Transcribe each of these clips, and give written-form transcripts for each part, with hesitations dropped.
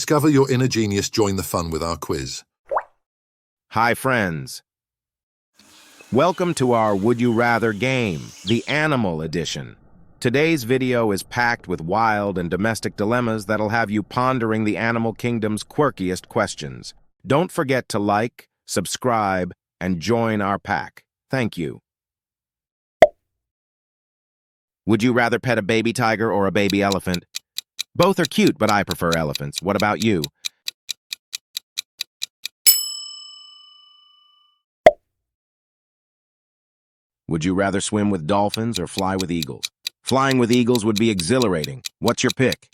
Discover your inner genius, join the fun with our quiz. Hi, friends. Welcome to our Would You Rather game, the Animal Edition. Today's video is packed with wild and domestic dilemmas that'll have you pondering the animal kingdom's quirkiest questions. Don't forget to like, subscribe, and join our pack. Thank you. Would you rather pet a baby tiger or a baby elephant? Both are cute, but I prefer elephants. What about you? Would you rather swim with dolphins or fly with eagles? Flying with eagles would be exhilarating. What's your pick?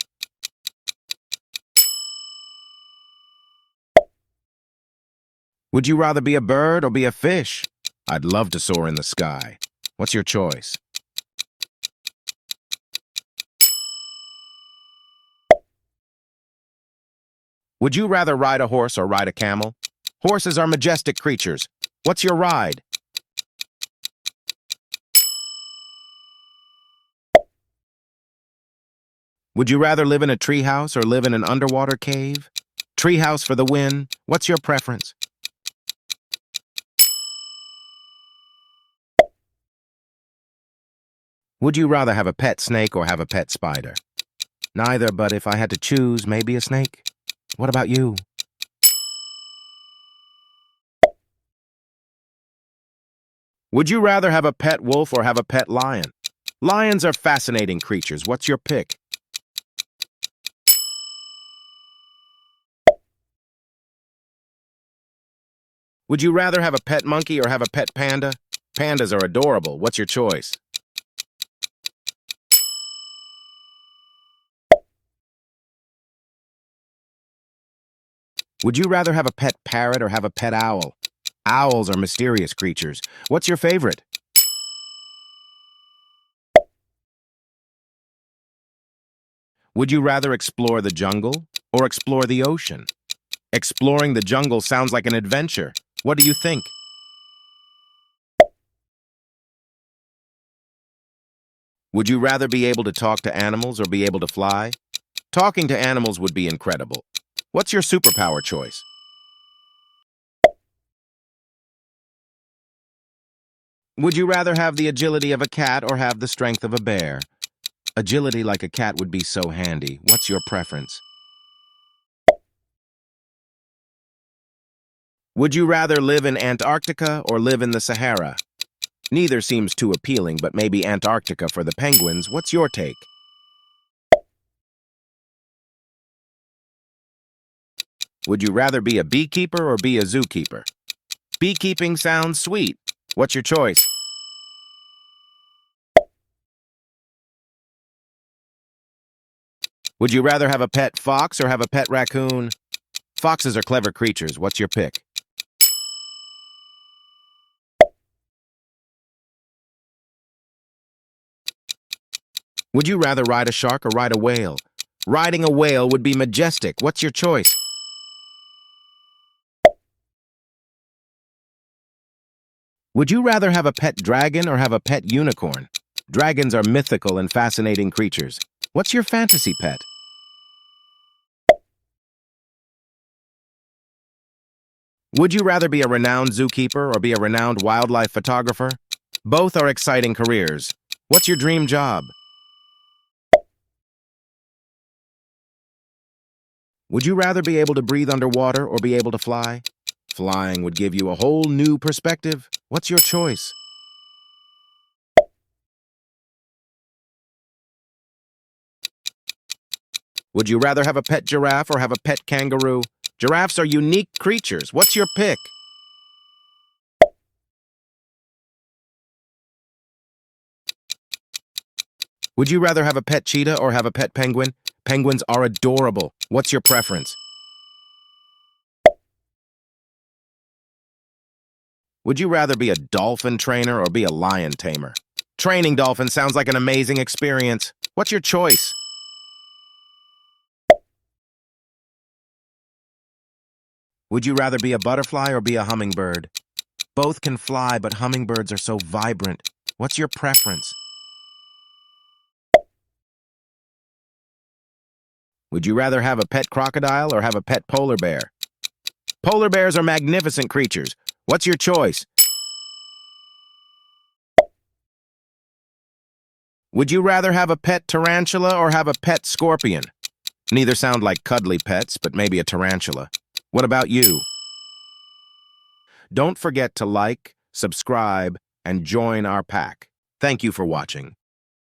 Would you rather be a bird or be a fish? I'd love to soar in the sky. What's your choice? Would you rather ride a horse or ride a camel? Horses are majestic creatures. What's your ride? Would you rather live in a treehouse or live in an underwater cave? Treehouse for the win. What's your preference? Would you rather have a pet snake or have a pet spider? Neither, but if I had to choose, maybe a snake. What about you? Would you rather have a pet wolf or have a pet lion? Lions are fascinating creatures. What's your pick? Would you rather have a pet monkey or have a pet panda? Pandas are adorable. What's your choice? Would you rather have a pet parrot or have a pet owl? Owls are mysterious creatures. What's your favorite? Would you rather explore the jungle or explore the ocean? Exploring the jungle sounds like an adventure. What do you think? Would you rather be able to talk to animals or be able to fly? Talking to animals would be incredible. What's your superpower choice? Would you rather have the agility of a cat or have the strength of a bear? Agility like a cat would be so handy. What's your preference? Would you rather live in Antarctica or live in the Sahara? Neither seems too appealing, but maybe Antarctica for the penguins. What's your take? Would you rather be a beekeeper or be a zookeeper? Beekeeping sounds sweet. What's your choice? Would you rather have a pet fox or have a pet raccoon? Foxes are clever creatures. What's your pick? Would you rather ride a shark or ride a whale? Riding a whale would be majestic. What's your choice? Would you rather have a pet dragon or have a pet unicorn? Dragons are mythical and fascinating creatures. What's your fantasy pet? Would you rather be a renowned zookeeper or be a renowned wildlife photographer? Both are exciting careers. What's your dream job? Would you rather be able to breathe underwater or be able to fly? Flying would give you a whole new perspective. What's your choice? Would you rather have a pet giraffe or have a pet kangaroo? Giraffes are unique creatures. What's your pick? Would you rather have a pet cheetah or have a pet penguin? Penguins are adorable. What's your preference? Would you rather be a dolphin trainer or be a lion tamer? Training dolphins sounds like an amazing experience. What's your choice? Would you rather be a butterfly or be a hummingbird? Both can fly, but hummingbirds are so vibrant. What's your preference? Would you rather have a pet crocodile or have a pet polar bear? Polar bears are magnificent creatures. What's your choice? Would you rather have a pet tarantula or have a pet scorpion? Neither sound like cuddly pets, but maybe a tarantula. What about you? Don't forget to like, subscribe, and join our pack. Thank you for watching.